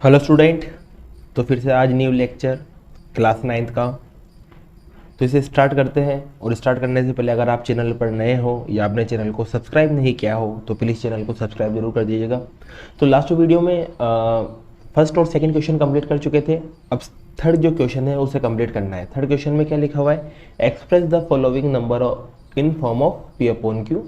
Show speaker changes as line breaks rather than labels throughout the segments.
Hello student. तो फिर से आज न्यू लेक्चर क्लास 9th का। तो इसे स्टार्ट करते हैं। और स्टार्ट करने से पहले अगर आप चैनल पर नए हो या आपने चैनल को सब्सक्राइब नहीं किया हो तो प्लीज़ चैनल को सब्सक्राइब जरूर कर दीजिएगा। तो लास्ट वीडियो में फर्स्ट और सेकंड क्वेश्चन कंप्लीट कर चुके थे। अब थर्ड जो क्वेश्चन है उसे कंप्लीट करना है। थर्ड क्वेश्चन में क्या लिखा हुआ है, express the following number in form of p upon q.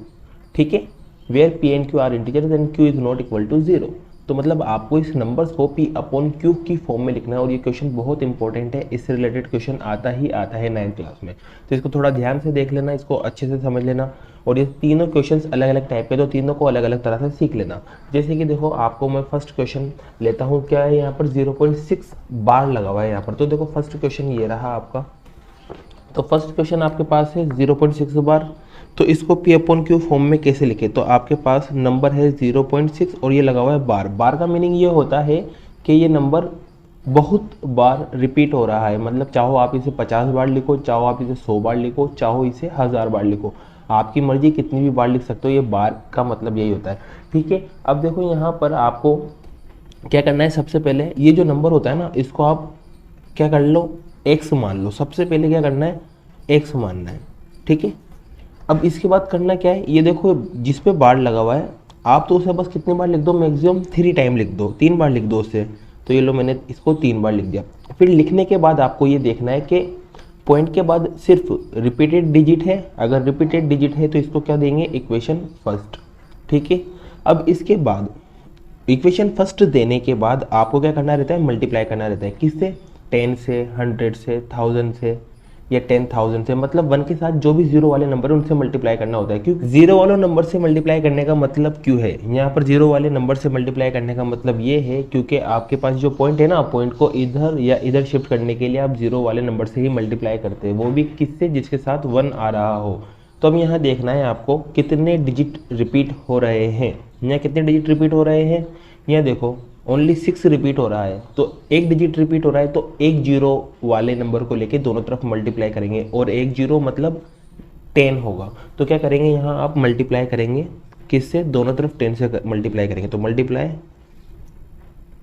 ठीक है, where p and q are integers and q is not equal to zero. तो मतलब आपको इस नंबर्स को पी अपॉन क्यू की फॉर्म में लिखना है। और ये क्वेश्चन बहुत इंपॉर्टेंट है, इससे रिलेटेड क्वेश्चन आता है 9th क्लास में। तो इसको थोड़ा ध्यान से देख लेना, इसको अच्छे से समझ लेना। और ये तीनों क्वेश्चंस अलग अलग टाइप के, तो तीनों को अलग अलग तरह से सीख लेना। जैसे कि देखो, आपको मैं फर्स्ट क्वेश्चन लेता हूँ। क्या है यहाँ पर 0.6 बार लगा हुआ है यहाँ पर। तो देखो फर्स्ट क्वेश्चन ये रहा आपका। तो फर्स्ट क्वेश्चन आपके पास है 0.6 बार। तो इसको पी अपॉन क्यू फॉर्म में कैसे लिखे, तो आपके पास नंबर है 0.6 और ये लगा हुआ है बार। बार का मीनिंग ये होता है कि ये नंबर बहुत बार रिपीट हो रहा है। मतलब चाहो आप इसे 50 बार लिखो, चाहो आप इसे 100 बार लिखो, चाहो इसे 1000 बार लिखो, आपकी मर्जी, कितनी भी बार लिख सकते हो। ये बार का मतलब यही होता है। ठीक है, अब देखो यहाँ पर आपको क्या करना है। सबसे पहले ये जो नंबर होता है ना, इसको आप क्या कर लो, एक्स मान लो। सबसे पहले क्या करना है, एक्स मानना है। ठीक है, अब इसके बाद करना क्या है, ये देखो जिस पे बार लगा हुआ है, आप तो उसे बस कितनी बार लिख दो, मैक्सिमम 3 टाइम लिख दो, 3 बार लिख दो उससे। तो ये लो, मैंने इसको 3 बार लिख दिया। फिर लिखने के बाद आपको ये देखना है कि पॉइंट के बाद सिर्फ रिपीटेड डिजिट है। अगर रिपीटेड डिजिट है तो इसको क्या देंगे, इक्वेशन फर्स्ट। ठीक है, अब इसके बाद इक्वेशन फर्स्ट देने के बाद आपको क्या करना रहता है, मल्टीप्लाई करना रहता है। किससे, 10 से, 100 से, 1000 से या 10,000 से। मतलब 1 के साथ जो भी जीरो वाले नंबर है उनसे मल्टीप्लाई करना होता है। क्योंकि जीरो वाले नंबर से मल्टीप्लाई करने का मतलब क्यों है, यहाँ पर जीरो वाले नंबर से मल्टीप्लाई करने का मतलब ये है क्योंकि आपके पास जो पॉइंट है ना, पॉइंट को इधर या इधर शिफ्ट करने के लिए आप जीरो वाले नंबर से ही मल्टीप्लाई करते हैं, वो भी किससे, जिसके साथ 1 आ रहा हो। तो अब यहाँ देखना है आपको कितने डिजिट रिपीट हो रहे हैं। यहाँ कितने डिजिट रिपीट हो रहे हैं, यहाँ देखो ओनली 6 रिपीट हो रहा है। तो एक डिजिट रिपीट हो रहा है, तो एक जीरो वाले नंबर को लेके दोनों तरफ मल्टीप्लाई करेंगे। और एक जीरो मतलब 10 होगा। तो क्या करेंगे, यहाँ आप मल्टीप्लाई करेंगे किससे, दोनों तरफ 10 से मल्टीप्लाई करेंगे। तो multiply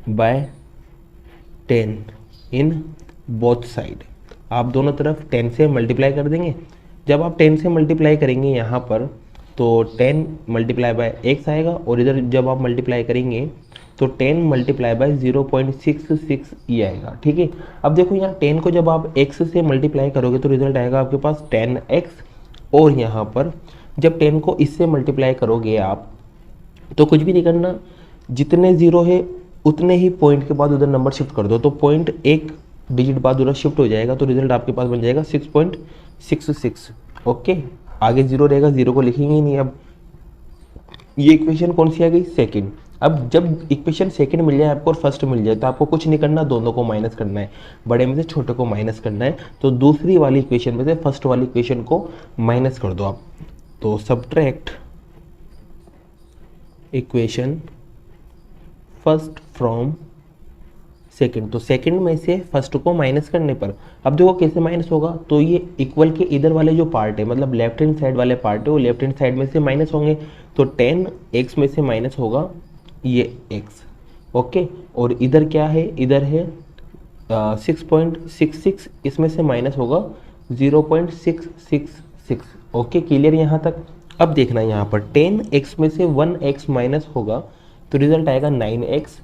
by 10 in both side, आप दोनों तरफ 10 से मल्टीप्लाई कर देंगे। जब आप 10 से मल्टीप्लाई करेंगे यहाँ पर, तो 10 मल्टीप्लाई बाय एक्स आएगा। और इधर जब आप मल्टीप्लाई करेंगे तो 10 मल्टीप्लाई बाय 0.66 ये आएगा। ठीक है, अब देखो यहाँ 10 को जब आप x से मल्टीप्लाई करोगे तो रिजल्ट आएगा आपके पास 10x। और यहाँ पर जब 10 को इससे मल्टीप्लाई करोगे आप, तो कुछ भी नहीं करना, जितने जीरो है उतने ही पॉइंट के बाद उधर नंबर शिफ्ट कर दो। तो पॉइंट एक डिजिट बाद उधर शिफ्ट हो जाएगा, तो रिजल्ट आपके पास बन जाएगा 6.66। ओके, आगे जीरो रहेगा, जीरो को लिखेंगे ही नहीं। अब ये इक्वेशन कौन सी आ गई, सेकंड। अब जब इक्वेशन सेकंड मिल जाए आपको और फर्स्ट मिल जाए, तो आपको कुछ नहीं करना, दोनों को माइनस करना है। बड़े में से छोटे को माइनस करना है। तो दूसरी वाली इक्वेशन में से फर्स्ट वाली इक्वेशन को माइनस कर दो आप। तो subtract equation first from second. तो सेकंड में से फर्स्ट को माइनस करने पर, अब देखो कैसे माइनस होगा, तो ये इक्वल के इधर वाले जो पार्ट है, मतलब लेफ्ट हैंड साइड वाले पार्ट है, वो लेफ्ट हैंड साइड में से माइनस होंगे। तो 10x में से माइनस होगा ये x। ओके, और इधर क्या है, इधर है 6.66, इसमें से माइनस होगा 0.666। ओके, क्लियर यहाँ तक। अब देखना यहाँ पर 10x में से 1x माइनस होगा तो रिजल्ट आएगा 9x।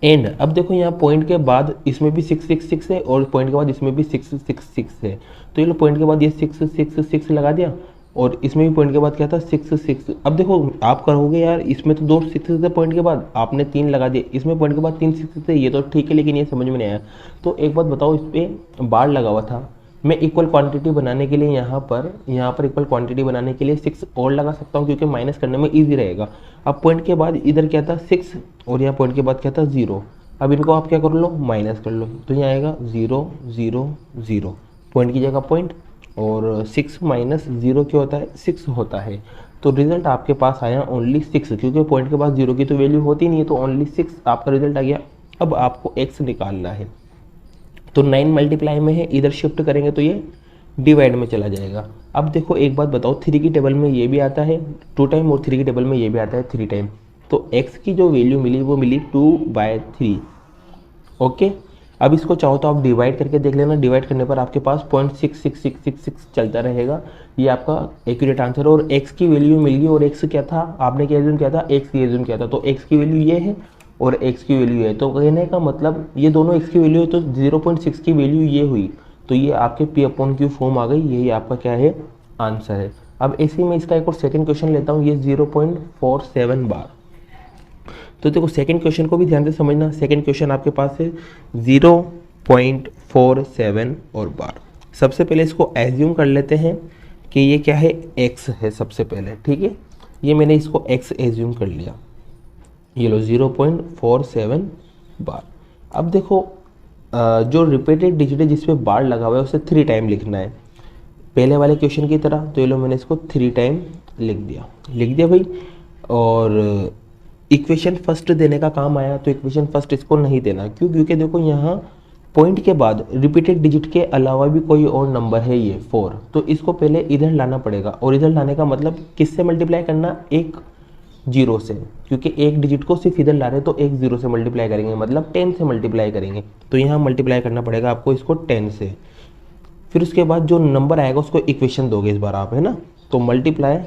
एंड अब देखो यहाँ पॉइंट के बाद इसमें भी 666 है और पॉइंट के बाद इसमें भी 666 है। तो ये लो, पॉइंट के बाद ये 666 लगा दिया और इसमें भी पॉइंट के बाद क्या था, 66। अब देखो आप करोगे यार, इसमें तो 2 6 थे पॉइंट के बाद, आपने 3 लगा दिए, इसमें पॉइंट के बाद 3 6 थे, ये तो ठीक है, लेकिन ये समझ में नहीं आया। तो एक बात बताओ, इस पर बार लगा हुआ था, मैं इक्वल क्वांटिटी बनाने के लिए यहाँ पर इक्वल क्वांटिटी बनाने के लिए 6 और लगा सकता हूँ, क्योंकि माइनस करने में इजी रहेगा। अब पॉइंट के बाद इधर क्या था, 6, और यहाँ पॉइंट के बाद क्या था, 0। अब इनको आप क्या कर लो, माइनस कर लो। तो यहाँ आएगा 0 0 0, पॉइंट की जगह पॉइंट, और 6 माइनस 0 क्या होता है, 6 होता है। तो रिजल्ट आपके पास आया ओनली 6, क्योंकि पॉइंट के बाद 0 की तो वैल्यू होती नहीं है, तो ओनली 6 आपका रिजल्ट आ गया। अब आपको x निकालना है। तो 9 मल्टीप्लाई में है, इधर शिफ्ट करेंगे तो ये डिवाइड में चला जाएगा। अब देखो एक बात बताओ, 3 की टेबल में ये भी आता है 2 टाइम और 3 की टेबल में ये भी आता है 3 टाइम। तो x की जो वैल्यू मिली वो मिली 2/3। ओके, अब इसको चाहो तो आप डिवाइड करके देख लेना, डिवाइड करने पर आपके पास 0.66666 चलता रहेगा, ये आपका एक्यूरेट आंसर। और x की वैल्यू मिल गई, और x क्या था, आपने क्या एज्यूम किया था, x की एज्यूम किया था, तो x की वैल्यू ये है और x की वैल्यू है, तो कहने का मतलब ये दोनों x की वैल्यू है, तो 0.6 की वैल्यू ये हुई, तो ये आपके P/Q फॉर्म आ गई, यही आपका क्या है, आंसर है। अब ऐसे में इसका एक और सेकेंड क्वेश्चन लेता हूँ, ये 0.47 बार। तो देखो सेकंड क्वेश्चन को भी ध्यान से समझना, सेकंड क्वेश्चन आपके पास है 0.47 और बार। सबसे पहले इसको एज्यूम कर लेते हैं कि ये क्या है, x है सबसे पहले, ठीक है, ये मैंने इसको x एज्यूम कर लिया, ये लो 0.47 बार। अब देखो जो रिपीटेड डिजिट है जिसपे बार लगा हुआ है उसे 3 टाइम लिखना है, पहले वाले क्वेश्चन की तरह। तो ये लो मैंने इसको 3 टाइम लिख दिया भाई। और इक्वेशन फर्स्ट देने का काम आया, तो इक्वेशन फर्स्ट इसको नहीं देना, क्यों, क्योंकि देखो यहाँ पॉइंट के बाद रिपीटेड डिजिट के अलावा भी कोई और नंबर है ये 4, तो इसको पहले इधर लाना पड़ेगा, और इधर लाने का मतलब किससे मल्टीप्लाई करना, एक जीरो से, क्योंकि एक डिजिट को सिर्फ इधर ला रहे तो एक जीरो से मल्टीप्लाई करेंगे, मतलब 10 से मल्टीप्लाई करेंगे, तो यहाँ मल्टीप्लाई करना पड़ेगा आपको इसको 10 से। फिर उसके बाद जो नंबर आएगा उसको इक्वेशन दोगे इस बार आप, है ना, तो multiply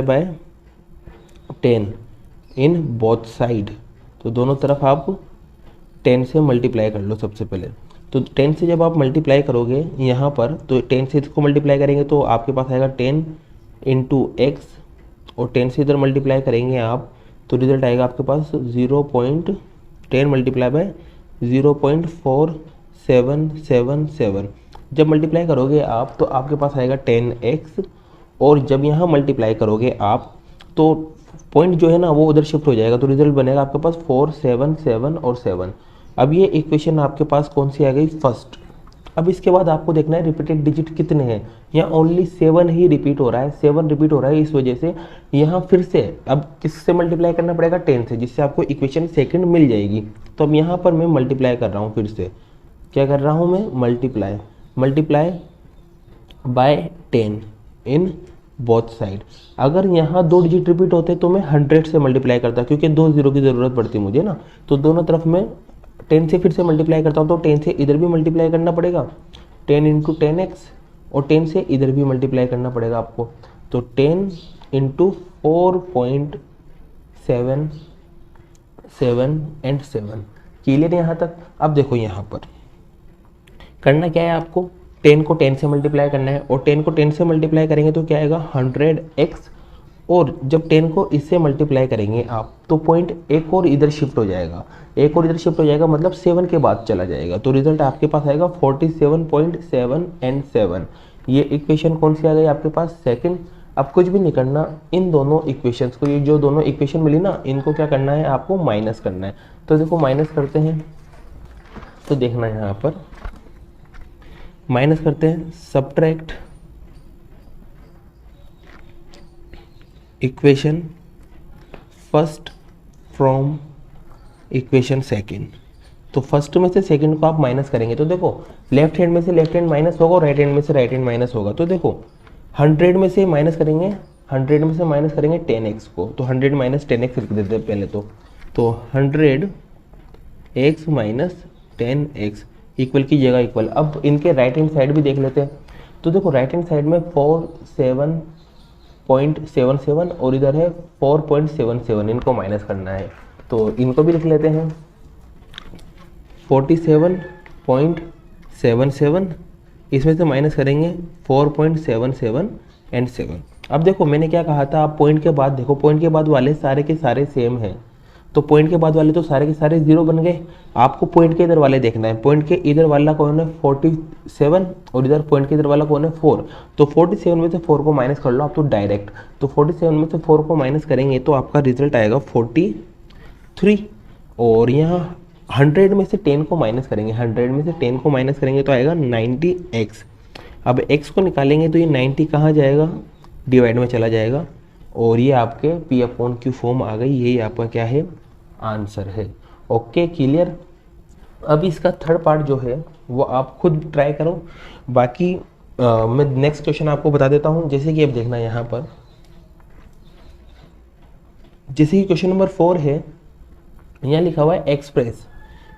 by 10 in both side, तो दोनों तरफ आप 10 से मल्टीप्लाई कर लो सबसे पहले। तो 10 से जब आप मल्टीप्लाई करोगे यहाँ पर, तो 10 से इसको मल्टीप्लाई करेंगे तो आपके पास आएगा 10 इंटू एक्स, और 10 से इधर मल्टीप्लाई करेंगे आप, तो रिजल्ट आएगा आपके पास 0.10 मल्टीप्लाई बाय 0.4777। जब मल्टीप्लाई करोगे आप तो आपके पास आएगा 10x, और जब यहाँ मल्टीप्लाई करोगे आप तो पॉइंट जो है ना वो उधर शिफ्ट हो जाएगा, तो रिजल्ट बनेगा आपके पास 4 7 7 और 7। अब ये इक्वेशन आपके पास कौन सी आ गई, फर्स्ट। अब इसके बाद आपको देखना है रिपीटेड डिजिट कितने हैं, यहाँ ओनली 7 ही रिपीट हो रहा है, 7 रिपीट हो रहा है, इस वजह से यहाँ फिर से अब किससे मल्टीप्लाई करना पड़ेगा, 10 से, जिससे आपको इक्वेशन सेकंड मिल जाएगी। तो अब यहाँ पर मैं मल्टीप्लाई कर रहा हूँ, फिर से क्या कर रहा हूँ मैं, multiply by 10 in both side. अगर यहाँ 2 डिजिट रिपीट होते तो मैं 100 से मल्टीप्लाई करता, क्योंकि 2 जीरो की ज़रूरत पड़ती मुझे ना, तो दोनों तरफ मैं 10 से फिर से मल्टीप्लाई करता हूँ, तो 10 से इधर भी मल्टीप्लाई करना पड़ेगा, 10 इंटू 10x, और 10 से इधर भी मल्टीप्लाई करना पड़ेगा आपको, तो 10 इंटू 4.77 एंड 7। क्लियर यहाँ तक। अब देखो यहाँ पर करना क्या है आपको, 10 को 10 से मल्टीप्लाई करना है, और 10 को 10 से मल्टीप्लाई करेंगे तो क्या आएगा 100x, और जब 10 को इससे मल्टीप्लाई करेंगे आप तो पॉइंट एक और इधर शिफ्ट हो जाएगा, मतलब 7 के बाद चला जाएगा, तो रिजल्ट आपके पास आएगा 47.7 एंड 7। ये इक्वेशन कौन सी आ गई आपके पास, सेकंड। अब कुछ भी नहीं करना, इन दोनों इक्वेशंस को, ये जो दोनों इक्वेशन मिली ना, इनको क्या करना है आपको, माइनस करना है। तो देखो माइनस करते हैं, तो देखना यहाँ पर माइनस करते हैं, subtract equation first from equation second. तो फर्स्ट में से सेकंड को आप माइनस करेंगे, तो देखो लेफ्ट हैंड में से लेफ्ट हैंड माइनस होगा और राइट हैंड में से राइट हैंड माइनस होगा। तो देखो 100 में से माइनस करेंगे, 100 में से माइनस करेंगे 10x को, तो 100 माइनस 10x लिख देते हैं पहले तो 100x माइनस 10x इक्वल की जगह इक्वल। अब इनके राइट हैंड साइड भी देख लेते हैं, तो देखो राइट हैंड साइड में 47.77 और इधर है 4.77, इनको माइनस करना है, तो इनको भी लिख लेते हैं 47.77, इसमें से माइनस करेंगे 4.77 एंड 7। अब देखो मैंने क्या कहा था, आप पॉइंट के बाद देखो, पॉइंट के बाद वाले सारे के सारे सेम हैं, तो पॉइंट के बाद वाले तो सारे के सारे जीरो बन गए। आपको पॉइंट के इधर वाले देखना है, पॉइंट के इधर वाला कौन है 47 और इधर पॉइंट के इधर वाला कौन है 4, तो 47 में से 4 को माइनस कर लो आप तो डायरेक्ट, तो 47 में से 4 को माइनस करेंगे तो आपका रिजल्ट आएगा 43। और यहाँ 100 में से 10 को माइनस करेंगे, 100 में से 10 को माइनस करेंगे तो आएगा 90x। अब x को निकालेंगे तो ये 90 कहाँ जाएगा, डिवाइड में चला जाएगा, और ये आपके P/Q फॉर्म आ गई, यही आपका क्या है आंसर है। Okay clear. अब इसका थर्ड पार्ट जो है वो आप खुद ट्राई करो, बाकी मैं नेक्स्ट क्वेश्चन आपको बता देता हूँ। जैसे कि अब देखना यहाँ पर जैसे कि क्वेश्चन नंबर 4 है, यहाँ लिखा हुआ है express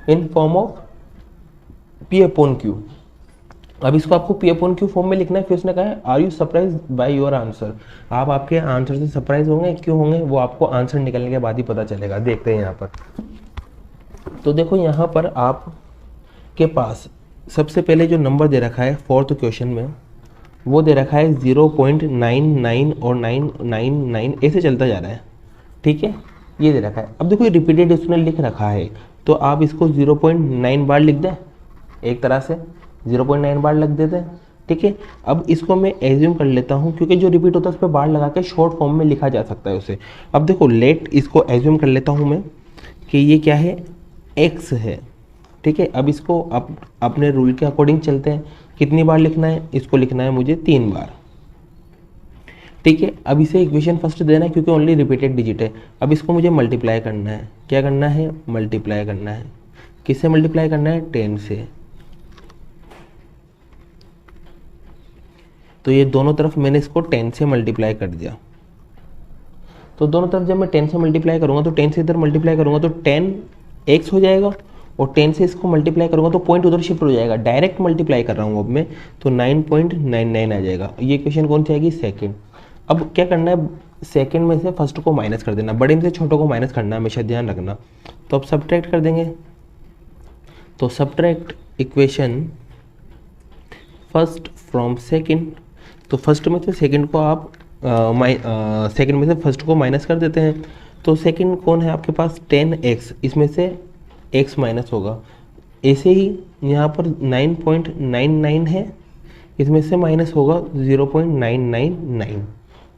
in form of p upon Q. अब इसको आपको पी अपॉन क्यू फॉर्म में लिखना है। फिर उसने कहा है are you surprise by your answer, आप आपके आंसर से सरप्राइज होंगे, क्यों होंगे वो आपको आंसर निकलने के बाद ही पता चलेगा। देखते हैं यहाँ पर, तो देखो यहाँ पर आपके पास सबसे पहले जो नंबर दे रखा है फोर्थ क्वेश्चन में, वो दे रखा है 0.99 और 999 ऐसे चलता जा रहा है, ठीक है, ये दे रखा है। अब देखो ये रिपीटेड उसने लिख रखा है, तो आप इसको 0.9 बार लिख दें, एक तरह से 0.9 बार लग देते हैं, ठीक है। अब इसको मैं एज्यूम कर लेता हूँ, क्योंकि जो रिपीट होता है उस पर बार लगा के शॉर्ट फॉर्म में लिखा जा सकता है उसे। अब देखो लेट इसको एज्यूम कर लेता हूँ मैं कि ये क्या है, x है, ठीक है। अब इसको अपने रूल के अकॉर्डिंग चलते हैं, कितनी बार लिखना है, इसको लिखना है मुझे 3 बार, ठीक है। अब इसे इक्वेशन फर्स्ट देना है क्योंकि ओनली रिपीटेड डिजिट है। अब इसको मुझे मल्टीप्लाई करना है, क्या करना है, मल्टीप्लाई करना है। किससे मल्टीप्लाई करना है, 10 से। तो ये दोनों तरफ मैंने इसको 10 से मल्टीप्लाई कर दिया। तो दोनों तरफ जब मैं 10 से मल्टीप्लाई करूंगा तो 10 से इधर मल्टीप्लाई करूंगा तो 10x हो जाएगा, और 10 से इसको मल्टीप्लाई करूंगा तो पॉइंट उधर शिफ्ट हो जाएगा। डायरेक्ट मल्टीप्लाई कर रहा हूँ अब मैं, तो 9.99 आ जाएगा। ये इक्वेशन कौन सी आएगी, सेकंड। अब क्या करना है, सेकंड में से फर्स्ट को माइनस कर देना, बड़े में से छोटों को माइनस करना, हमेशा ध्यान रखना। तो अब सब्ट्रैक्ट कर देंगे, तो subtract equation first from second. तो फर्स्ट में से सेकंड को आप सेकंड में से फर्स्ट को माइनस कर देते हैं। तो सेकंड कौन है आपके पास, 10x, इसमें से x माइनस होगा। ऐसे ही यहाँ पर 9.99 है, इसमें से माइनस होगा 0.999।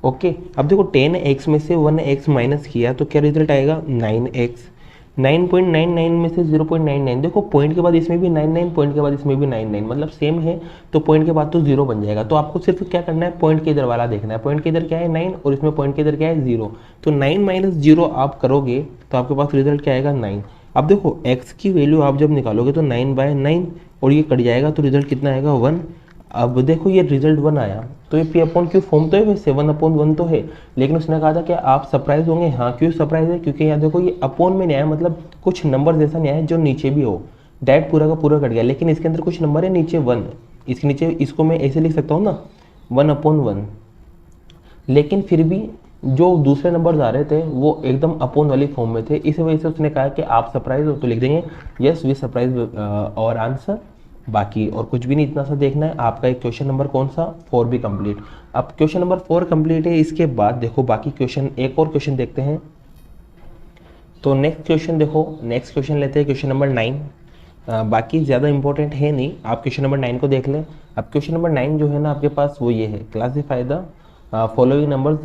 ओके, अब देखो 10x में से 1x माइनस किया तो क्या रिजल्ट आएगा, 9x। 9.99 में से 0.99, देखो पॉइंट के बाद इसमें भी 99, पॉइंट के बाद इसमें भी 99, मतलब सेम है, तो पॉइंट के बाद तो 0 बन जाएगा। तो आपको सिर्फ क्या करना है, पॉइंट के इधर वाला देखना है। पॉइंट के इधर क्या है, 9, और इसमें पॉइंट के इधर क्या है, 0। तो 9 माइनस 0 आप करोगे तो आपके पास रिजल्ट क्या आएगा, 9। अब देखो x की वैल्यू आप जब निकालोगे तो 9/9, और ये कट जाएगा तो रिजल्ट कितना आएगा, 1। अब देखो ये रिजल्ट 1 आया, तो ये पी अपॉन क्यू फॉर्म तो है वैसे, 1/1 तो है, लेकिन उसने कहा था कि आप सरप्राइज होंगे। हाँ, क्यों सरप्राइज है, क्योंकि यहाँ देखो ये अपॉन में नहीं आया, मतलब कुछ नंबर जैसा नहीं आया जो नीचे भी हो, डायरेक्ट पूरा का पूरा कट गया, लेकिन इसके अंदर कुछ नंबर है नीचे 1, इसके नीचे, इसको मैं ऐसे लिख सकता हूँ ना, 1/1। लेकिन फिर भी जो दूसरे नंबर आ रहे थे वो एकदम अपॉन वाली फॉर्म में थे, इस वजह से उसने कहा कि आप सरप्राइज हो, तो लिख देंगे यस वी सरप्राइज और आंसर। बाकी और कुछ भी नहीं, इतना सा देखना है। आपका एक क्वेश्चन नंबर कौन सा, 4 भी कंप्लीट। अब क्वेश्चन नंबर 4 कंप्लीट है, इसके बाद देखो बाकी क्वेश्चन, एक और क्वेश्चन देखते हैं। तो नेक्स्ट क्वेश्चन देखो, नेक्स्ट क्वेश्चन लेते हैं क्वेश्चन नंबर 9। बाकी ज़्यादा इंपॉर्टेंट है नहीं, आप क्वेश्चन नंबर 9 को देख लें। अब क्वेश्चन नंबर 9 जो है ना आपके पास, वो ये है, classify the following numbers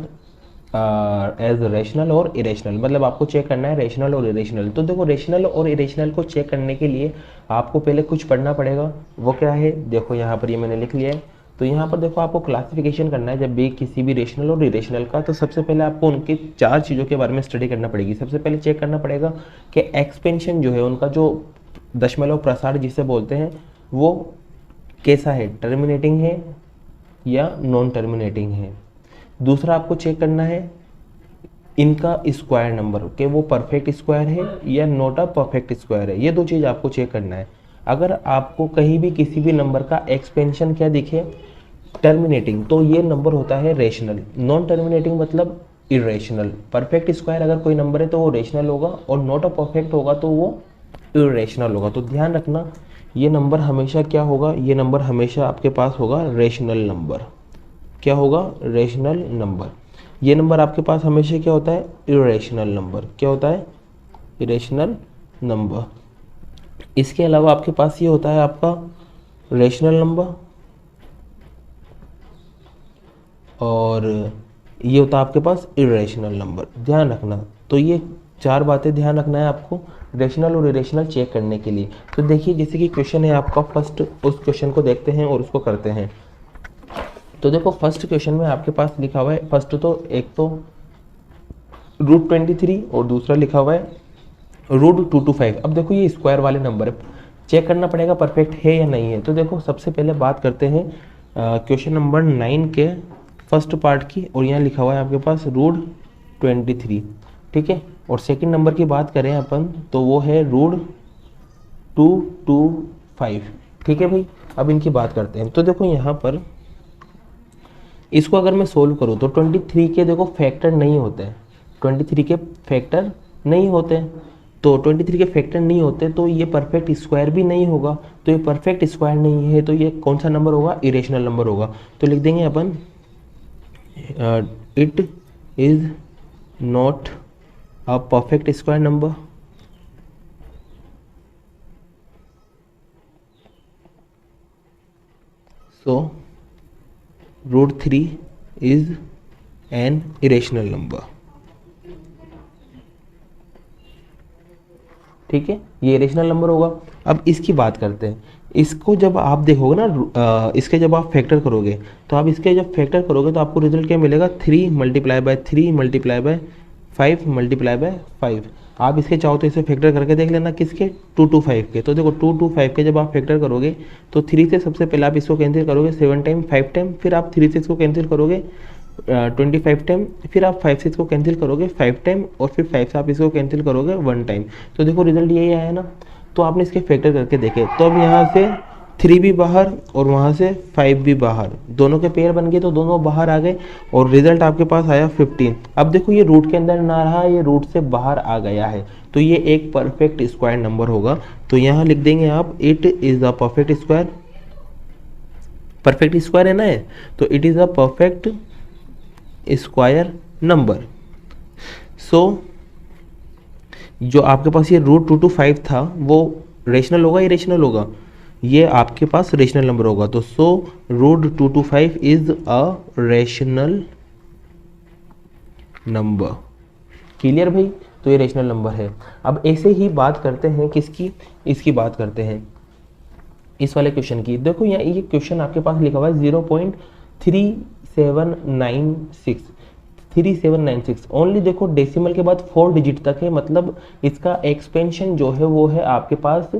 as rational और इरेशनल, मतलब आपको चेक करना है रेशनल और इरेशनल। तो देखो रेशनल और इरेशनल को चेक करने के लिए आपको पहले कुछ पढ़ना पड़ेगा, वो क्या है, देखो यहाँ पर ये मैंने लिख लिया है। तो यहाँ पर देखो आपको क्लासिफिकेशन करना है जब भी किसी भी रेशनल और इरेशनल का, तो सबसे पहले आपको उनके 4 चीज़ों के बारे में स्टडी करना पड़ेगी। सबसे पहले चेक करना पड़ेगा कि एक्सपेंशन जो है उनका, जो दशमलव प्रसार जिसे बोलते हैं, वो कैसा है, टर्मिनेटिंग है या नॉन टर्मिनेटिंग है। दूसरा आपको चेक करना है इनका स्क्वायर नंबर, कि वो परफेक्ट स्क्वायर है या नॉट अ परफेक्ट स्क्वायर है। ये 2 चीज़ आपको चेक करना है। अगर आपको कहीं भी किसी भी नंबर का एक्सपेंशन क्या दिखे, टर्मिनेटिंग, तो ये नंबर होता है रेशनल। नॉन टर्मिनेटिंग मतलब इरेशनल। परफेक्ट स्क्वायर अगर कोई नंबर है तो वो रेशनल होगा, और नॉट अ परफेक्ट होगा तो वो इरेशनल होगा। तो ध्यान रखना, ये नंबर हमेशा क्या होगा, ये नंबर हमेशा आपके पास होगा रेशनल नंबर। क्या होगा, रेशनल नंबर। ये नंबर आपके पास हमेशा क्या होता है, इरेशनल नंबर। क्या होता है, इरेशनल नंबर। इसके अलावा आपके पास ये होता है आपका रेशनल नंबर, और ये होता है आपके पास इरेशनल नंबर। ध्यान रखना, तो ये 4 बातें ध्यान रखना है आपको रेशनल और इरेशनल चेक करने के लिए। तो देखिए जैसे कि क्वेश्चन है आपका फर्स्ट, उस क्वेश्चन को देखते हैं और उसको करते हैं। तो देखो फर्स्ट क्वेश्चन में आपके पास लिखा हुआ है, फर्स्ट तो एक तो √23 और दूसरा लिखा हुआ है √225। अब देखो ये स्क्वायर वाले नंबर है, चेक करना पड़ेगा परफेक्ट है या नहीं है। तो देखो सबसे पहले बात करते हैं क्वेश्चन नंबर 9 के फर्स्ट पार्ट की, और यहाँ लिखा हुआ है आपके पास √23। ठीक है। और सेकंड नंबर की बात करें अपन तो वो है √225, ठीक है भाई। अब इनकी बात करते हैं। तो देखो यहाँ पर इसको अगर मैं सोल्व करूँ तो 23 के देखो फैक्टर नहीं होते हैं, 23 के फैक्टर नहीं होते हैं। तो 23 के फैक्टर नहीं होते तो ये परफेक्ट स्क्वायर भी नहीं होगा। तो ये परफेक्ट स्क्वायर नहीं है तो ये कौन सा नंबर होगा, इरेशनल नंबर होगा। तो लिख देंगे अपन it is not a perfect square number. So √3 is an irrational number, ठीक है, ये इरेशनल नंबर होगा। अब इसकी बात करते हैं। इसको जब आप देखोगे ना, इसके जब आप फैक्टर करोगे तो आप इसके जब फैक्टर करोगे तो आपको रिजल्ट क्या मिलेगा, 3 multiply by 3 multiply by 5 multiply by 5। आप इसके चाहो तो इसे फैक्टर करके देख लेना, किसके, 225 के। तो देखो 225 के जब आप फैक्टर करोगे तो 3 से सबसे पहले आप इसको कैंसिल करोगे 7 टाइम 5 टाइम, फिर आप 3 से इसको कैंसिल करोगे 25 टाइम, फिर आप 5 से इसको कैंसिल करोगे 5 टाइम, और फिर 5 से आप इसको कैंसिल करोगे 1 टाइम। तो देखो रिजल्ट यही आया ना। तो आपने इसके फैक्टर करके देखे तो अब यहाँ से 3 भी बाहर और वहाँ से 5 भी बाहर, दोनों के पेयर बन गए तो दोनों बाहर आ गए और रिजल्ट आपके पास आया 15। अब देखो ये रूट के अंदर ना रहा, ये रूट से बाहर आ गया है, तो ये एक परफेक्ट स्क्वायर नंबर होगा। तो यहाँ लिख देंगे आप it is a perfect square, perfect square है ना, तो it is a perfect square number. So जो आपके पास ये √225 था वो रेशनल होगा, इरेशनल होगा, ये आपके पास रेशनल नंबर होगा। तो सो √225 is a rational number. Clear भाई, तो ये रेशनल नंबर है। अब ऐसे ही बात करते हैं किसकी, इसकी बात करते हैं इस वाले क्वेश्चन की। देखो यहाँ ये क्वेश्चन आपके पास लिखा हुआ है 0.3796 ओनली। देखो डेसिमल के बाद 4 डिजिट तक है, मतलब इसका एक्सपेंशन जो है वो है आपके पास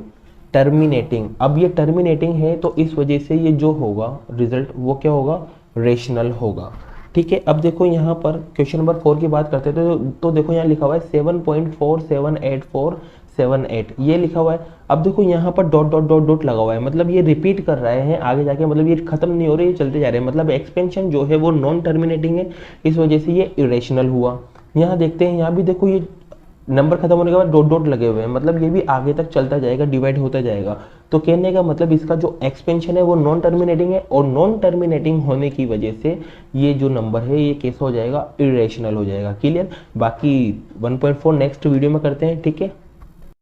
टर्मिनेटिंग। अब ये टर्मिनेटिंग है तो इस वजह से ये जो होगा रिजल्ट वो क्या होगा, रेशनल होगा, ठीक है। अब देखो यहाँ पर क्वेश्चन नंबर 4 की बात करते हैं तो देखो यहाँ लिखा हुआ है 7.478478 ये लिखा हुआ है। अब देखो यहाँ पर डॉट डॉट डॉट डॉट लगा हुआ है, मतलब ये रिपीट कर रहे हैं आगे जाके, मतलब ये खत्म नहीं हो रहे, ये चलते जा रहे हैं, मतलब एक्सपेंशन जो है वो नॉन टर्मिनेटिंग है, इस वजह से ये इरेशनल हुआ। यहाँ देखते हैं, यहाँ भी देखो ये नंबर खत्म होने के बाद डॉट डॉट लगे हुए हैं, मतलब ये भी आगे तक चलता जाएगा, डिवाइड होता जाएगा। तो कहने का मतलब इसका जो एक्सपेंशन है वो नॉन टर्मिनेटिंग है, और नॉन टर्मिनेटिंग होने की वजह से ये जो नंबर है ये कैसा हो जाएगा, इरेशनल हो जाएगा। क्लियर, बाकी 1.4 नेक्स्ट वीडियो में करते हैं, ठीक है।